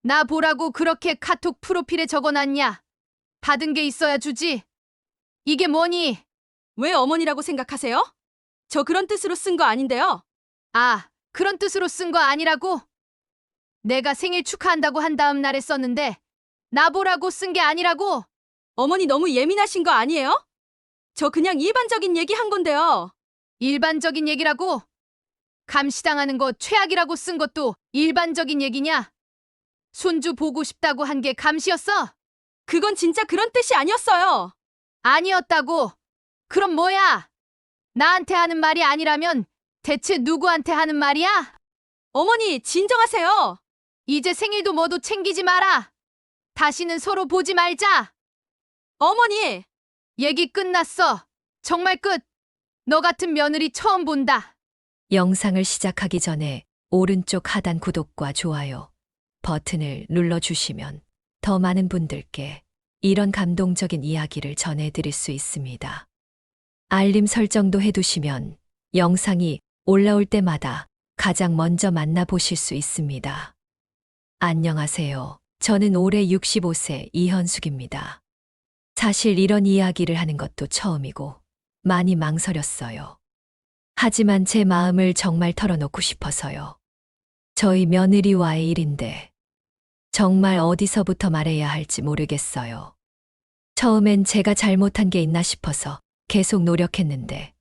나 보라고 그렇게 카톡 프로필에 적어놨냐? 받은 게 있어야 주지. 이게 뭐니? 왜 어머니라고 생각하세요? 저 그런 뜻으로 쓴 거 아닌데요. 아, 그런 뜻으로 쓴 거 아니라고? 내가 생일 축하한다고 한 다음 날에 썼는데 나 보라고 쓴 게 아니라고? 어머니 너무 예민하신 거 아니에요? 저 그냥 일반적인 얘기 한 건데요. 일반적인 얘기라고? 감시당하는 거 최악이라고 쓴 것도 일반적인 얘기냐? 손주 보고 싶다고 한 게 감시였어? 그건 진짜 그런 뜻이 아니었어요. 아니었다고? 그럼 뭐야? 나한테 하는 말이 아니라면 대체 누구한테 하는 말이야? 어머니, 진정하세요. 이제 생일도 뭐도 챙기지 마라. 다시는 서로 보지 말자. 어머니, 얘기 끝났어. 정말 끝. 너 같은 며느리 처음 본다. 영상을 시작하기 전에 오른쪽 하단 구독과 좋아요 버튼을 눌러주시면 더 많은 분들께 이런 감동적인 이야기를 전해드릴 수 있습니다. 알림 설정도 해두시면 영상이 올라올 때마다 가장 먼저 만나보실 수 있습니다. 안녕하세요. 저는 올해 65세 이현숙입니다. 사실 이런 이야기를 하는 것도 처음이고 많이 망설였어요. 하지만 제 마음을 정말 털어놓고 싶어서요. 저희 며느리와의 일인데 정말 어디서부터 말해야 할지 모르겠어요. 처음엔 제가 잘못한 게 있나 싶어서 계속 노력했는데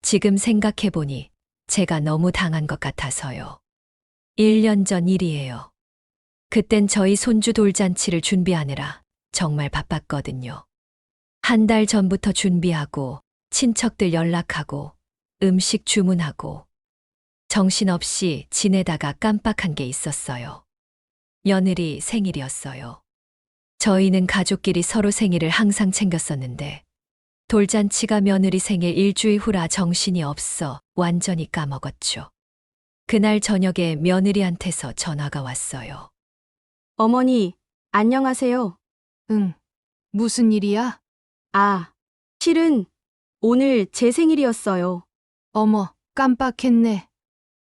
지금 생각해보니 제가 너무 당한 것 같아서요. 1년 전 일이에요. 그땐 저희 손주 돌잔치를 준비하느라 정말 바빴거든요. 한 달 전부터 준비하고 친척들 연락하고 음식 주문하고 정신없이 지내다가 깜빡한 게 있었어요. 며느리 생일이었어요. 저희는 가족끼리 서로 생일을 항상 챙겼었는데 돌잔치가 며느리 생일 일주일 후라 정신이 없어 완전히 까먹었죠. 그날 저녁에 며느리한테서 전화가 왔어요. 어머니, 안녕하세요. 응. 무슨 일이야? 아, 실은 오늘 제 생일이었어요. 어머, 깜빡했네.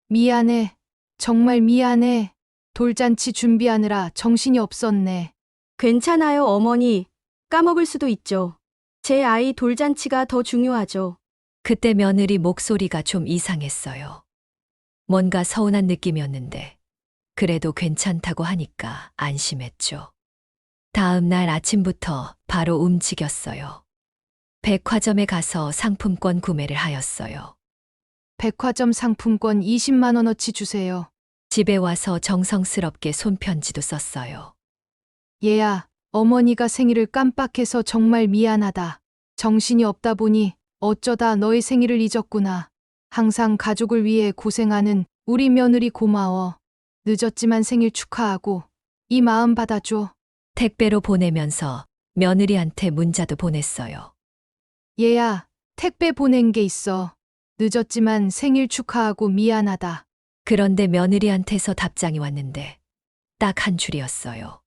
미안해. 정말 미안해. 돌잔치 준비하느라 정신이 없었네. 괜찮아요, 어머니. 까먹을 수도 있죠. 제 아이 돌잔치가 더 중요하죠. 그때 며느리 목소리가 좀 이상했어요. 뭔가 서운한 느낌이었는데 그래도 괜찮다고 하니까 안심했죠. 다음 날 아침부터 바로 움직였어요. 백화점에 가서 상품권 구매를 하였어요. 백화점 상품권 20만 원어치 주세요. 집에 와서 정성스럽게 손편지도 썼어요. 얘야, 어머니가 생일을 깜빡해서 정말 미안하다. 정신이 없다 보니 어쩌다 너의 생일을 잊었구나. 항상 가족을 위해 고생하는 우리 며느리 고마워. 늦었지만 생일 축하하고 이 마음 받아줘. 택배로 보내면서 며느리한테 문자도 보냈어요. 얘야, 택배 보낸 게 있어. 늦었지만 생일 축하하고 미안하다. 그런데 며느리한테서 답장이 왔는데 딱 한 줄이었어요.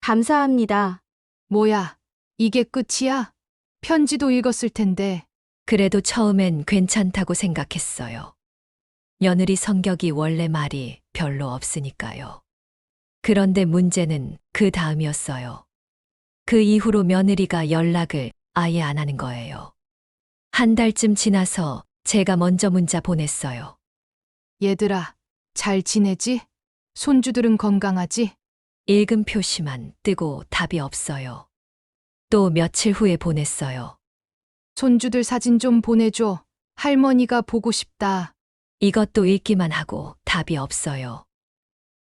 감사합니다. 뭐야, 이게 끝이야? 편지도 읽었을 텐데. 그래도 처음엔 괜찮다고 생각했어요. 며느리 성격이 원래 말이 별로 없으니까요. 그런데 문제는 그 다음이었어요. 그 이후로 며느리가 연락을 아예 안 하는 거예요. 한 달쯤 지나서 제가 먼저 문자 보냈어요. 얘들아, 잘 지내지? 손주들은 건강하지? 읽음 표시만 뜨고 답이 없어요. 또 며칠 후에 보냈어요. 손주들 사진 좀 보내줘. 할머니가 보고 싶다. 이것도 읽기만 하고 답이 없어요.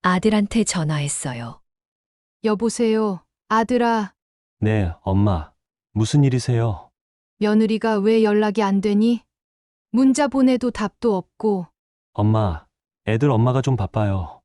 아들한테 전화했어요. 여보세요, 아들아. 네, 엄마. 무슨 일이세요? 며느리가 왜 연락이 안 되니? 문자 보내도 답도 없고. 엄마, 애들 엄마가 좀 바빠요.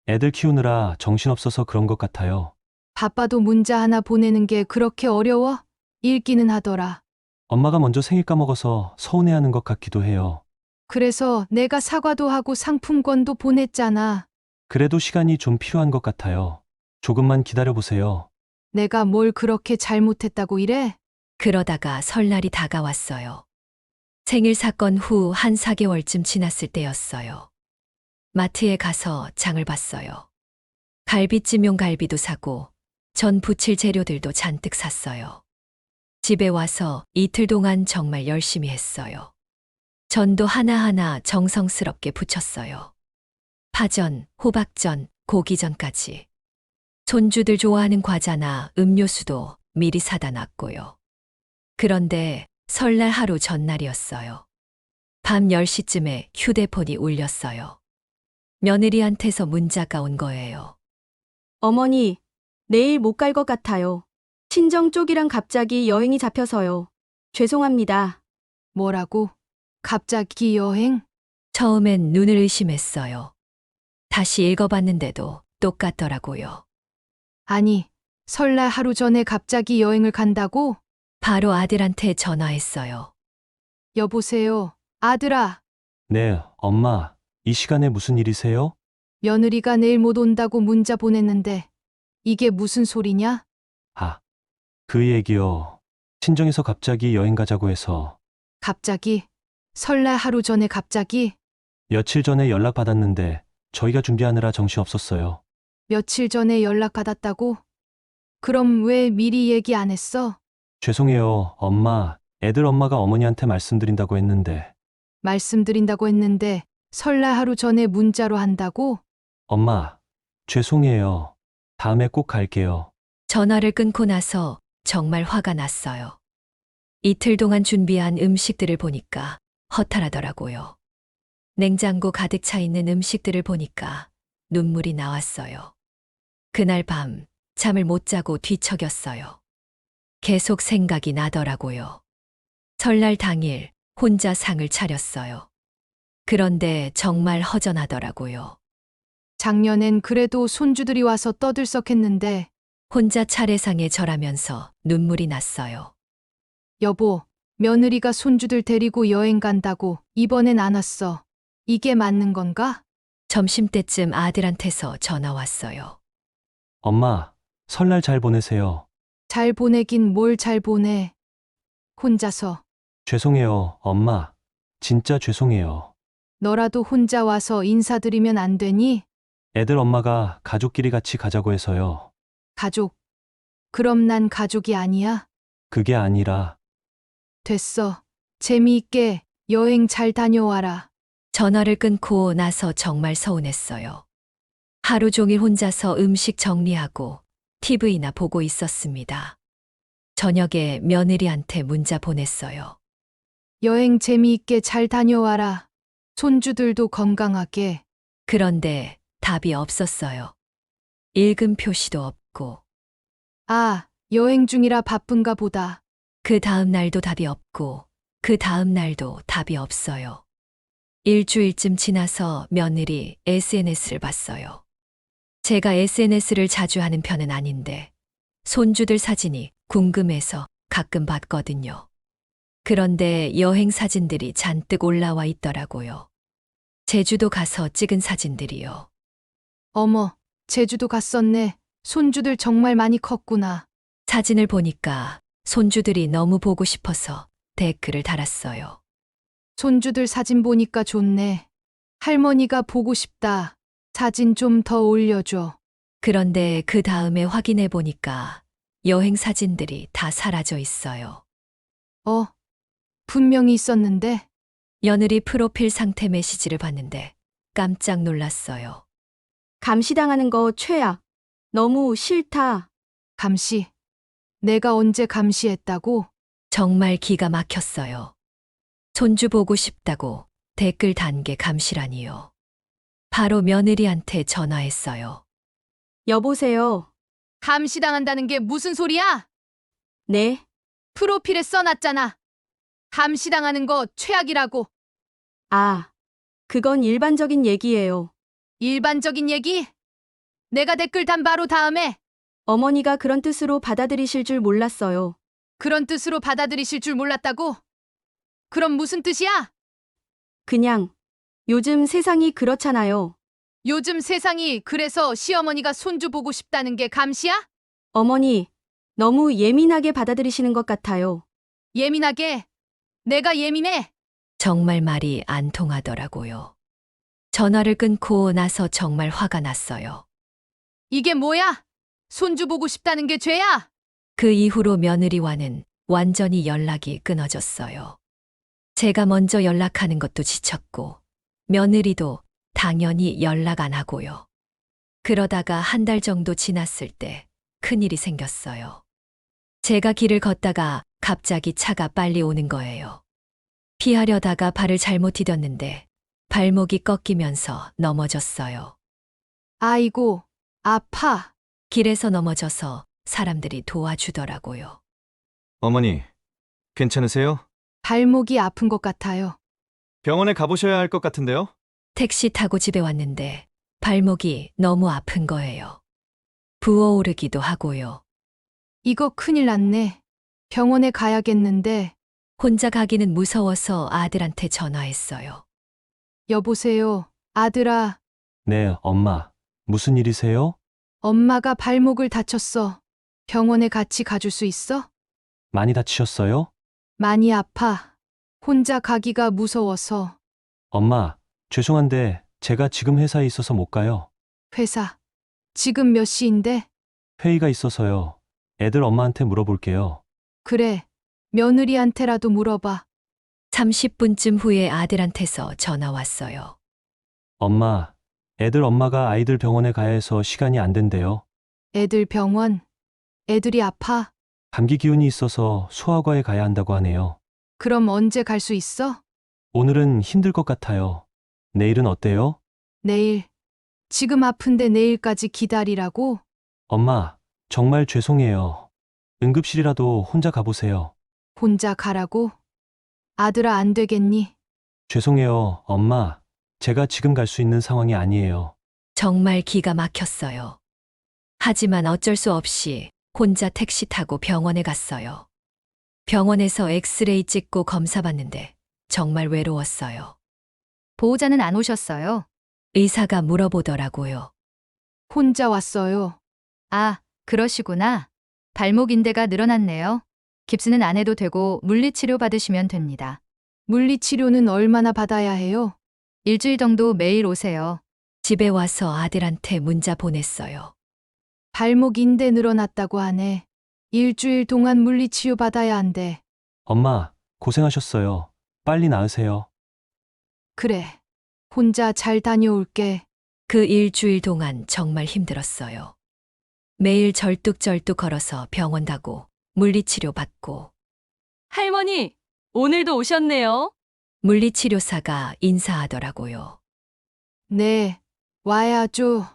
애들 키우느라 정신없어서 그런 것 같아요. 바빠도 문자 하나 보내는 게 그렇게 어려워? 읽기는 하더라. 엄마가 먼저 생일 까먹어서 서운해하는 것 같기도 해요. 그래서 내가 사과도 하고 상품권도 보냈잖아. 그래도 시간이 좀 필요한 것 같아요. 조금만 기다려보세요. 내가 뭘 그렇게 잘못했다고 이래? 그러다가 설날이 다가왔어요. 생일 사건 후 한 4개월쯤 지났을 때였어요. 마트에 가서 장을 봤어요. 갈비찜용 갈비도 사고 전 부칠 재료들도 잔뜩 샀어요. 집에 와서 이틀 동안 정말 열심히 했어요. 전도 하나하나 정성스럽게 부쳤어요. 파전, 호박전, 고기전까지. 손주들 좋아하는 과자나 음료수도 미리 사다 놨고요. 그런데 설날 하루 전날이었어요. 밤 10시쯤에 휴대폰이 울렸어요. 며느리한테서 문자가 온 거예요. 어머니, 내일 못 갈 것 같아요. 친정 쪽이랑 갑자기 여행이 잡혀서요. 죄송합니다. 뭐라고? 갑자기 여행? 처음엔 눈을 의심했어요. 다시 읽어봤는데도 똑같더라고요. 아니, 설날 하루 전에 갑자기 여행을 간다고? 바로 아들한테 전화했어요. 여보세요, 아들아. 네, 엄마. 이 시간에 무슨 일이세요? 며느리가 내일 못 온다고 문자 보냈는데 이게 무슨 소리냐? 아, 그 얘기요. 친정에서 갑자기 여행 가자고 해서 갑자기? 설날 하루 전에 갑자기? 며칠 전에 연락받았는데 저희가 준비하느라 정신없었어요. 며칠 전에 연락받았다고? 그럼 왜 미리 얘기 안 했어? 죄송해요, 엄마. 애들 엄마가 어머니한테 말씀드린다고 했는데. 말씀드린다고 했는데 설날 하루 전에 문자로 한다고? 엄마, 죄송해요. 다음에 꼭 갈게요. 전화를 끊고 나서 정말 화가 났어요. 이틀 동안 준비한 음식들을 보니까 허탈하더라고요. 냉장고 가득 차 있는 음식들을 보니까 눈물이 나왔어요. 그날 밤 잠을 못 자고 뒤척였어요. 계속 생각이 나더라고요. 설날 당일 혼자 상을 차렸어요. 그런데 정말 허전하더라고요. 작년엔 그래도 손주들이 와서 떠들썩했는데 혼자 차례상에 절하면서 눈물이 났어요. 여보, 며느리가 손주들 데리고 여행 간다고 이번엔 안 왔어. 이게 맞는 건가? 점심때쯤 아들한테서 전화 왔어요. 엄마, 설날 잘 보내세요. 잘 보내긴 뭘 잘 보내. 혼자서. 죄송해요, 엄마. 진짜 죄송해요. 너라도 혼자 와서 인사드리면 안 되니? 애들 엄마가 가족끼리 같이 가자고 해서요. 가족. 그럼 난 가족이 아니야? 그게 아니라 됐어. 재미있게 여행 잘 다녀와라. 전화를 끊고 나서 정말 서운했어요. 하루 종일 혼자서 음식 정리하고 TV나 보고 있었습니다. 저녁에 며느리한테 문자 보냈어요. 여행 재미있게 잘 다녀와라. 손주들도 건강하게. 그런데 답이 없었어요. 읽음 표시도 없고, 아, 여행 중이라 바쁜가 보다. 그 다음 날도 답이 없고, 그 다음 날도 답이 없어요. 일주일쯤 지나서 며느리 SNS를 봤어요. 제가 SNS를 자주 하는 편은 아닌데, 손주들 사진이 궁금해서 가끔 봤거든요. 그런데 여행 사진들이 잔뜩 올라와 있더라고요. 제주도 가서 찍은 사진들이요. 어머, 제주도 갔었네. 손주들 정말 많이 컸구나. 사진을 보니까 손주들이 너무 보고 싶어서 댓글을 달았어요. 손주들 사진 보니까 좋네. 할머니가 보고 싶다. 사진 좀 더 올려줘. 그런데 그 다음에 확인해 보니까 여행 사진들이 다 사라져 있어요. 분명히 있었는데. 며느리 프로필 상태 메시지를 봤는데 깜짝 놀랐어요. 감시당하는 거 최악. 너무 싫다. 감시. 내가 언제 감시했다고? 정말 기가 막혔어요. 손주 보고 싶다고 댓글 단 게 감시라니요. 바로 며느리한테 전화했어요. 여보세요. 감시당한다는 게 무슨 소리야? 네, 프로필에 써놨잖아. 감시당하는 거 최악이라고. 아, 그건 일반적인 얘기예요. 일반적인 얘기? 내가 댓글 단 바로 다음에 어머니가 그런 뜻으로 받아들이실 줄 몰랐어요. 그런 뜻으로 받아들이실 줄 몰랐다고? 그럼 무슨 뜻이야? 그냥 요즘 세상이 그렇잖아요. 요즘 세상이 그래서 시어머니가 손주 보고 싶다는 게 감시야? 어머니, 너무 예민하게 받아들이시는 것 같아요. 예민하게? 내가 예민해? 정말 말이 안 통하더라고요. 전화를 끊고 나서 정말 화가 났어요. 이게 뭐야? 손주 보고 싶다는 게 죄야? 그 이후로 며느리와는 완전히 연락이 끊어졌어요. 제가 먼저 연락하는 것도 지쳤고, 며느리도 당연히 연락 안 하고요. 그러다가 한 달 정도 지났을 때 큰일이 생겼어요. 제가 길을 걷다가 갑자기 차가 빨리 오는 거예요. 피하려다가 발을 잘못 디뎠는데 발목이 꺾이면서 넘어졌어요. 아이고, 아파. 길에서 넘어져서 사람들이 도와주더라고요. 어머니, 괜찮으세요? 발목이 아픈 것 같아요. 병원에 가보셔야 할 것 같은데요? 택시 타고 집에 왔는데 발목이 너무 아픈 거예요. 부어오르기도 하고요. 이거 큰일 났네. 병원에 가야겠는데. 혼자 가기는 무서워서 아들한테 전화했어요. 여보세요, 아들아. 네, 엄마. 무슨 일이세요? 엄마가 발목을 다쳤어. 병원에 같이 가줄 수 있어? 많이 다치셨어요? 많이 아파. 혼자 가기가 무서워서. 엄마, 죄송한데 제가 지금 회사에 있어서 못 가요. 회사. 지금 몇 시인데? 회의가 있어서요. 애들 엄마한테 물어볼게요. 그래. 며느리한테라도 물어봐. 30분쯤 후에 아들한테서 전화 왔어요. 엄마, 애들 엄마가 아이들 병원에 가야 해서 시간이 안 된대요. 애들 병원. 애들이 아파. 감기 기운이 있어서 소아과에 가야 한다고 하네요. 그럼 언제 갈 수 있어? 오늘은 힘들 것 같아요. 내일은 어때요? 내일. 지금 아픈데 내일까지 기다리라고? 엄마, 정말 죄송해요. 응급실이라도 혼자 가보세요. 혼자 가라고? 아들아, 안 되겠니? 죄송해요, 엄마. 제가 지금 갈 수 있는 상황이 아니에요. 정말 기가 막혔어요. 하지만 어쩔 수 없이 혼자 택시 타고 병원에 갔어요. 병원에서 엑스레이 찍고 검사 받는데 정말 외로웠어요. 보호자는 안 오셨어요? 의사가 물어보더라고요. 혼자 왔어요. 아, 그러시구나. 발목 인대가 늘어났네요. 깁스는 안 해도 되고 물리치료 받으시면 됩니다. 물리치료는 얼마나 받아야 해요? 일주일 정도 매일 오세요. 집에 와서 아들한테 문자 보냈어요. 발목 인대 늘어났다고 하네. 일주일 동안 물리치료 받아야 한대. 엄마, 고생하셨어요. 빨리 나으세요. 그래. 혼자 잘 다녀올게. 그 일주일 동안 정말 힘들었어요. 매일 절뚝절뚝 걸어서 병원 가고 물리치료 받고 할머니, 오늘도 오셨네요. 물리치료사가 인사하더라고요. 네, 와야죠.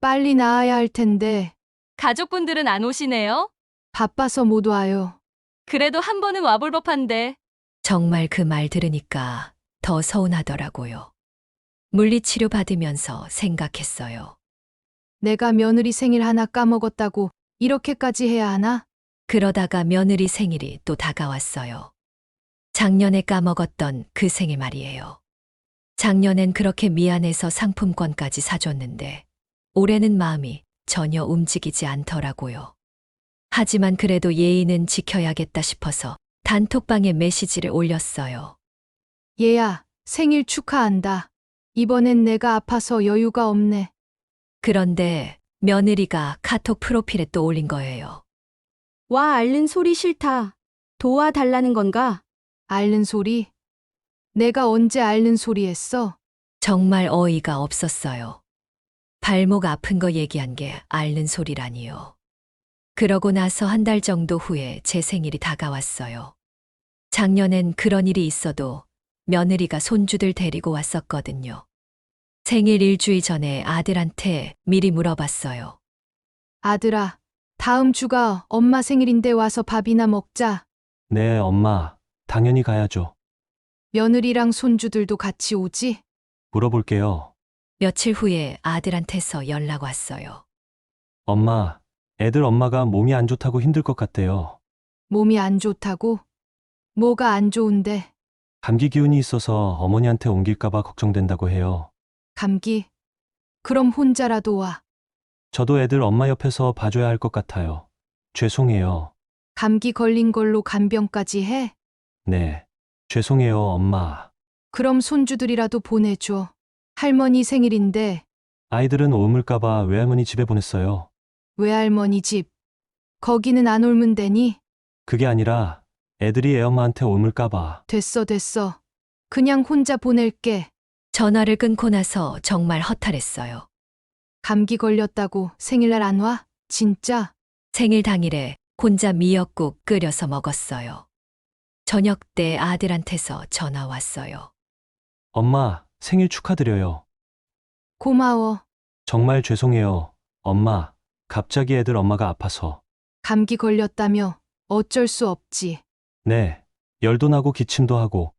빨리 나아야 할 텐데 가족분들은 안 오시네요. 바빠서 못 와요. 그래도 한 번은 와볼 법한데. 정말 그 말 들으니까 더 서운하더라고요. 물리치료 받으면서 생각했어요. 내가 며느리 생일 하나 까먹었다고 이렇게까지 해야 하나? 그러다가 며느리 생일이 또 다가왔어요. 작년에 까먹었던 그 생일 말이에요. 작년엔 그렇게 미안해서 상품권까지 사줬는데 올해는 마음이 전혀 움직이지 않더라고요. 하지만 그래도 예의는 지켜야겠다 싶어서 단톡방에 메시지를 올렸어요. 얘야, 생일 축하한다. 이번엔 내가 아파서 여유가 없네. 그런데 며느리가 카톡 프로필에 또 올린 거예요. 와, 앓는 소리 싫다. 도와달라는 건가? 앓는 소리? 내가 언제 앓는 소리 했어? 정말 어이가 없었어요. 발목 아픈 거 얘기한 게 앓는 소리라니요. 그러고 나서 한 달 정도 후에 제 생일이 다가왔어요. 작년엔 그런 일이 있어도 며느리가 손주들 데리고 왔었거든요. 생일 일주일 전에 아들한테 미리 물어봤어요. 아들아, 다음 주가 엄마 생일인데 와서 밥이나 먹자. 네, 엄마. 당연히 가야죠. 며느리랑 손주들도 같이 오지? 물어볼게요. 며칠 후에 아들한테서 연락 왔어요. 엄마, 애들 엄마가 몸이 안 좋다고 힘들 것 같대요. 몸이 안 좋다고? 뭐가 안 좋은데? 감기 기운이 있어서 어머니한테 옮길까봐 걱정된다고 해요. 감기? 그럼 혼자라도 와. 저도 애들 엄마 옆에서 봐줘야 할 것 같아요. 죄송해요. 감기 걸린 걸로 간병까지 해? 네. 죄송해요, 엄마. 그럼 손주들이라도 보내줘. 할머니 생일인데 아이들은 옮을까봐 외할머니 집에 보냈어요. 외할머니 집. 거기는 안 옮은 데니? 그게 아니라 애들이 애엄마한테 옮을까봐. 됐어, 됐어. 그냥 혼자 보낼게. 전화를 끊고 나서 정말 허탈했어요. 감기 걸렸다고 생일날 안 와? 진짜? 생일 당일에 혼자 미역국 끓여서 먹었어요. 저녁 때 아들한테서 전화 왔어요. 엄마, 생일 축하드려요. 고마워. 정말 죄송해요. 엄마, 갑자기 애들 엄마가 아파서. 감기 걸렸다며 어쩔 수 없지. 네, 열도 나고 기침도 하고.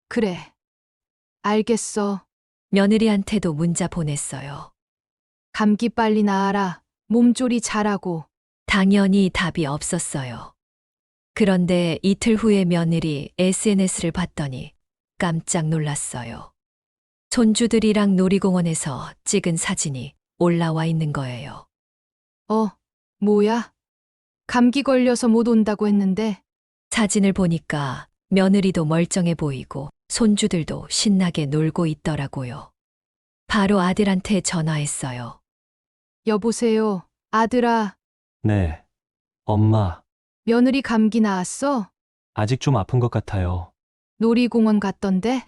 그래. 알겠어. 며느리한테도 문자 보냈어요. 감기 빨리 나아라. 몸조리 잘하고. 당연히 답이 없었어요. 그런데 이틀 후에 며느리 SNS를 봤더니 깜짝 놀랐어요. 손주들이랑 놀이공원에서 찍은 사진이 올라와 있는 거예요. 뭐야? 감기 걸려서 못 온다고 했는데. 사진을 보니까 며느리도 멀쩡해 보이고 손주들도 신나게 놀고 있더라고요. 바로 아들한테 전화했어요. 여보세요. 아들아, 네, 엄마, 며느리 감기 나았어? 아직 좀 아픈 것 같아요. 놀이공원 갔던데?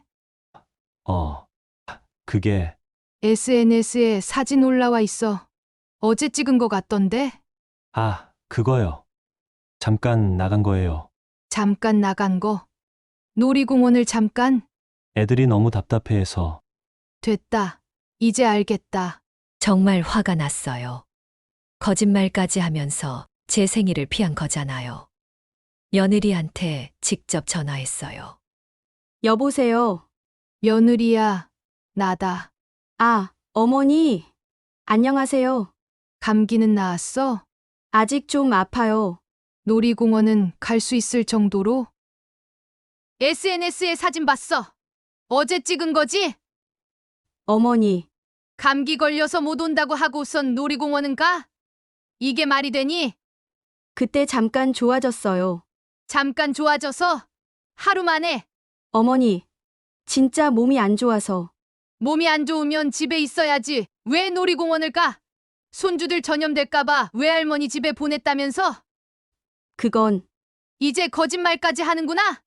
그게, SNS에 사진 올라와 있어. 어제 찍은 거 같던데? 그거요. 잠깐 나간 거예요. 잠깐 나간 거. 놀이공원을 잠깐? 애들이 너무 답답해해서. 됐다. 이제 알겠다. 정말 화가 났어요. 거짓말까지 하면서 제 생일을 피한 거잖아요. 며느리한테 직접 전화했어요. 여보세요. 며느리야, 나다. 아, 어머니. 안녕하세요. 감기는 나았어? 아직 좀 아파요. 놀이공원은 갈 수 있을 정도로? SNS에 사진 봤어. 어제 찍은 거지? 어머니, 감기 걸려서 못 온다고 하고선 놀이공원은 가? 이게 말이 되니? 그때 잠깐 좋아졌어요. 잠깐 좋아져서? 하루 만에? 어머니, 진짜 몸이 안 좋아서. 몸이 안 좋으면 집에 있어야지. 왜 놀이공원을 가? 손주들 전염될까봐 외할머니 집에 보냈다면서? 그건 이제 거짓말까지 하는구나?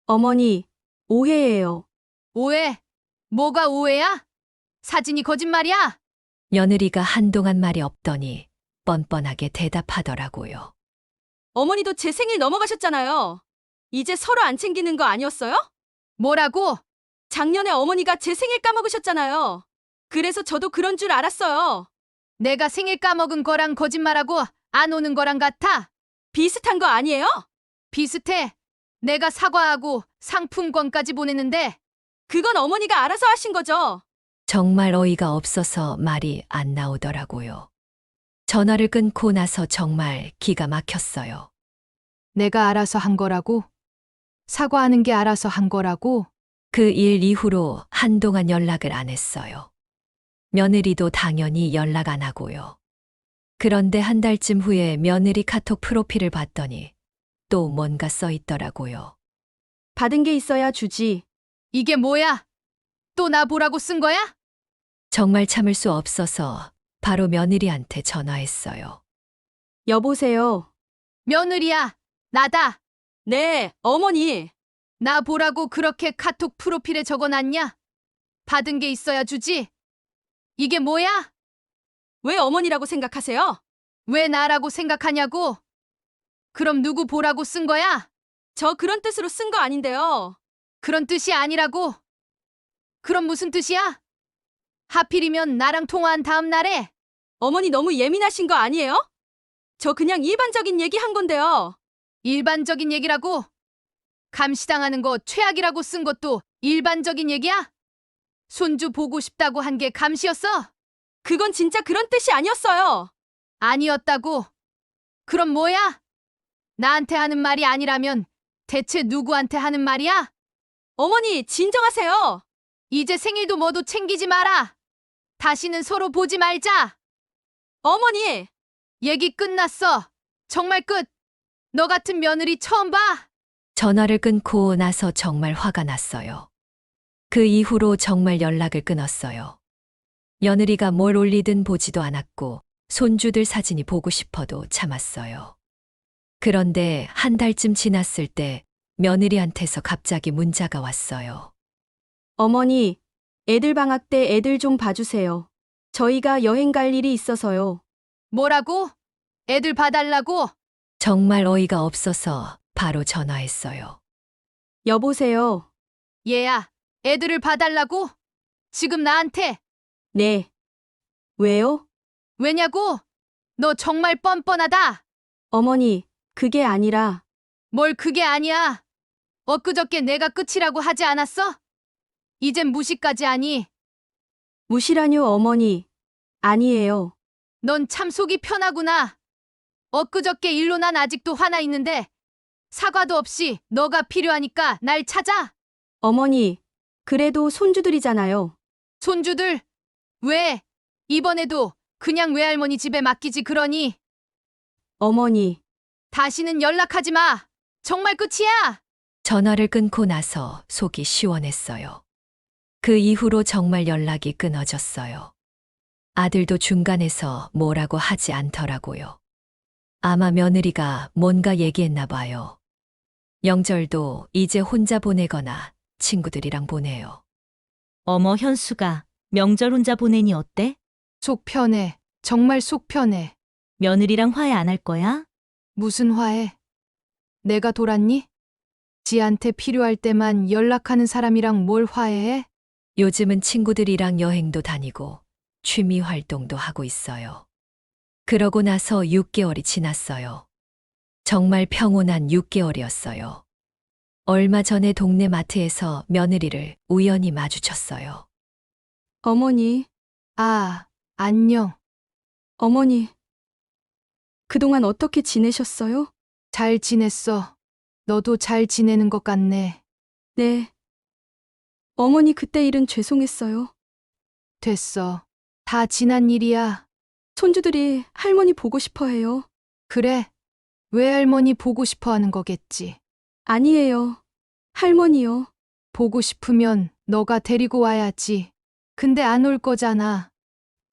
어머니, 오해예요. 오해? 뭐가 오해야? 사진이 거짓말이야? 며느리가 한동안 말이 없더니 뻔뻔하게 대답하더라고요. 어머니도 제 생일 넘어가셨잖아요. 이제 서로 안 챙기는 거 아니었어요? 뭐라고? 작년에 어머니가 제 생일 까먹으셨잖아요. 그래서 저도 그런 줄 알았어요. 내가 생일 까먹은 거랑 거짓말하고 안 오는 거랑 같아? 비슷한 거 아니에요? 비슷해. 내가 사과하고 상품권까지 보냈는데 그건 어머니가 알아서 하신 거죠. 정말 어이가 없어서 말이 안 나오더라고요. 전화를 끊고 나서 정말 기가 막혔어요. 내가 알아서 한 거라고? 사과하는 게 알아서 한 거라고? 그 일 이후로 한동안 연락을 안 했어요. 며느리도 당연히 연락 안 하고요. 그런데 한 달쯤 후에 며느리 카톡 프로필을 봤더니 또 뭔가 써 있더라고요. 받은 게 있어야 주지. 이게 뭐야? 또 나 보라고 쓴 거야? 정말 참을 수 없어서 바로 며느리한테 전화했어요. 여보세요. 며느리야, 나다. 네, 어머니. 나 보라고 그렇게 카톡 프로필에 적어놨냐? 받은 게 있어야 주지. 이게 뭐야? 왜 어머니라고 생각하세요? 왜 나라고 생각하냐고? 그럼 누구 보라고 쓴 거야? 저 그런 뜻으로 쓴 거 아닌데요. 그런 뜻이 아니라고. 그럼 무슨 뜻이야? 하필이면 나랑 통화한 다음 날에? 어머니 너무 예민하신 거 아니에요? 저 그냥 일반적인 얘기 한 건데요. 일반적인 얘기라고? 감시당하는 거 최악이라고 쓴 것도 일반적인 얘기야? 손주 보고 싶다고 한 게 감시였어? 그건 진짜 그런 뜻이 아니었어요. 아니었다고? 그럼 뭐야? 나한테 하는 말이 아니라면 대체 누구한테 하는 말이야? 어머니, 진정하세요. 이제 생일도 뭐도 챙기지 마라. 다시는 서로 보지 말자. 어머니, 얘기 끝났어. 정말 끝. 너 같은 며느리 처음 봐. 전화를 끊고 나서 정말 화가 났어요. 그 이후로 정말 연락을 끊었어요. 며느리가 뭘 올리든 보지도 않았고 손주들 사진이 보고 싶어도 참았어요. 그런데 한 달쯤 지났을 때 며느리한테서 갑자기 문자가 왔어요. 어머니, 애들 방학 때 애들 좀 봐주세요. 저희가 여행 갈 일이 있어서요. 뭐라고? 애들 봐달라고? 정말 어이가 없어서 바로 전화했어요. 여보세요. 얘야, 애들을 봐달라고? 지금 나한테? 네. 왜요? 왜냐고? 너 정말 뻔뻔하다. 어머니, 그게 아니라 뭘 그게 아니야. 엊그저께 내가 끝이라고 하지 않았어? 이젠 무시까지 하니? 무시라뇨, 어머니. 아니에요. 넌 참 속이 편하구나. 엊그저께 일로 난 아직도 화나 있는데 사과도 없이 너가 필요하니까 날 찾아? 어머니, 그래도 손주들이잖아요. 손주들? 왜? 이번에도 그냥 외할머니 집에 맡기지 그러니? 어머니, 다시는 연락하지 마. 정말 끝이야. 전화를 끊고 나서 속이 시원했어요. 그 이후로 정말 연락이 끊어졌어요. 아들도 중간에서 뭐라고 하지 않더라고요. 아마 며느리가 뭔가 얘기했나 봐요. 명절도 이제 혼자 보내거나 친구들이랑 보내요. 어머 현수가 명절 혼자 보내니 어때? 속 편해. 정말 속 편해. 며느리랑 화해 안 할 거야? 무슨 화해? 내가 돌았니? 지한테 필요할 때만 연락하는 사람이랑 뭘 화해해? 요즘은 친구들이랑 여행도 다니고 취미 활동도 하고 있어요. 그러고 나서 6개월이 지났어요. 정말 평온한 6개월이었어요. 얼마 전에 동네 마트에서 며느리를 우연히 마주쳤어요. 어머니, 아, 안녕. 어머니. 그동안 어떻게 지내셨어요? 잘 지냈어. 너도 잘 지내는 것 같네. 네. 어머니 그때 일은 죄송했어요. 됐어. 다 지난 일이야. 손주들이 할머니 보고 싶어 해요. 그래. 외할머니 보고 싶어 하는 거겠지. 아니에요. 할머니요. 보고 싶으면 너가 데리고 와야지. 근데 안 올 거잖아.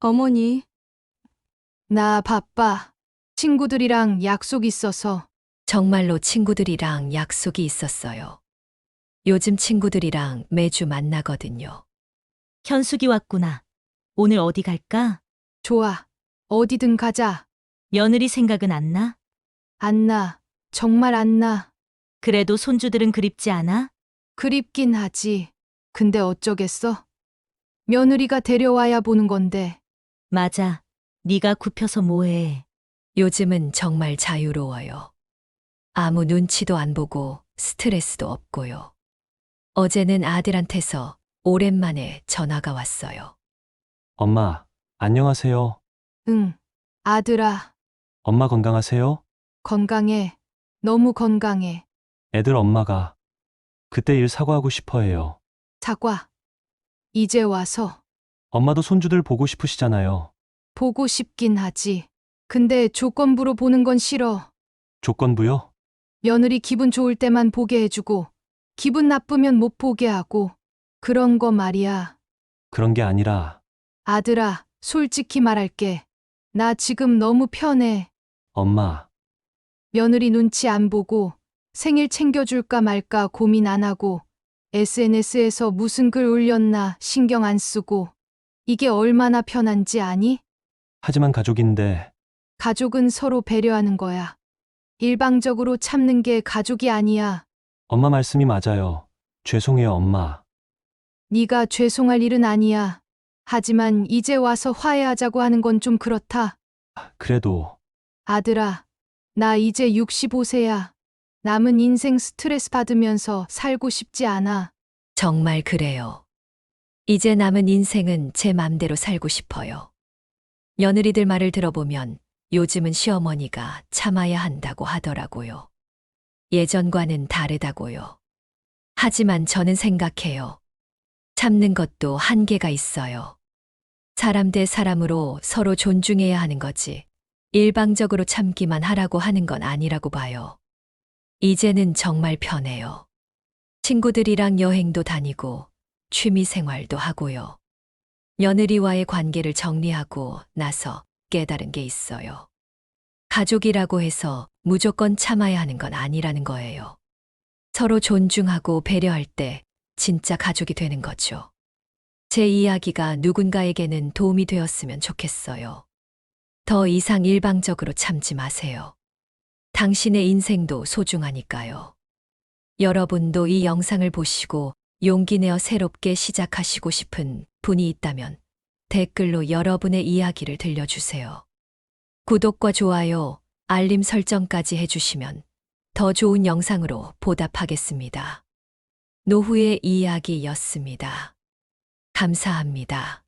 어머니, 나 바빠. 친구들이랑 약속 있어서. 정말로 친구들이랑 약속이 있었어요. 요즘 친구들이랑 매주 만나거든요. 현숙이 왔구나. 오늘 어디 갈까? 좋아. 어디든 가자. 며느리 생각은 안 나? 안 나. 정말 안 나. 그래도 손주들은 그립지 않아? 그립긴 하지. 근데 어쩌겠어? 며느리가 데려와야 보는 건데. 맞아. 네가 굽혀서 뭐해. 요즘은 정말 자유로워요. 아무 눈치도 안 보고 스트레스도 없고요. 어제는 아들한테서 오랜만에 전화가 왔어요. 엄마, 안녕하세요. 응. 아들아, 엄마 건강하세요? 건강해. 너무 건강해. 애들 엄마가 그때 일 사과하고 싶어 해요. 사과. 이제 와서 엄마도 손주들 보고 싶으시잖아요. 보고 싶긴 하지. 근데 조건부로 보는 건 싫어. 조건부요? 며느리 기분 좋을 때만 보게 해주고, 기분 나쁘면 못 보게 하고, 그런 거 말이야. 그런 게 아니라 아들아, 솔직히 말할게. 나 지금 너무 편해. 엄마, 며느리 눈치 안 보고, 생일 챙겨줄까 말까 고민 안 하고, SNS에서 무슨 글 올렸나 신경 안 쓰고, 이게 얼마나 편한지 아니? 하지만 가족인데 가족은 서로 배려하는 거야. 일방적으로 참는 게 가족이 아니야. 엄마 말씀이 맞아요. 죄송해요, 엄마. 네가 죄송할 일은 아니야. 하지만 이제 와서 화해하자고 하는 건 좀 그렇다. 그래도 아들아, 나 이제 65세야. 남은 인생 스트레스 받으면서 살고 싶지 않아. 정말 그래요. 이제 남은 인생은 제 맘대로 살고 싶어요. 며느리들 말을 들어보면 요즘은 시어머니가 참아야 한다고 하더라고요. 예전과는 다르다고요. 하지만 저는 생각해요. 참는 것도 한계가 있어요. 사람 대 사람으로 서로 존중해야 하는 거지. 일방적으로 참기만 하라고 하는 건 아니라고 봐요. 이제는 정말 편해요. 친구들이랑 여행도 다니고 취미 생활도 하고요. 며느리와의 관계를 정리하고 나서 깨달은 게 있어요. 가족이라고 해서 무조건 참아야 하는 건 아니라는 거예요. 서로 존중하고 배려할 때 진짜 가족이 되는 거죠. 제 이야기가 누군가에게는 도움이 되었으면 좋겠어요. 더 이상 일방적으로 참지 마세요. 당신의 인생도 소중하니까요. 여러분도 이 영상을 보시고 용기 내어 새롭게 시작하시고 싶은 분이 있다면 댓글로 여러분의 이야기를 들려주세요. 구독과 좋아요, 알림 설정까지 해주시면 더 좋은 영상으로 보답하겠습니다. 노후의 이야기였습니다. 감사합니다.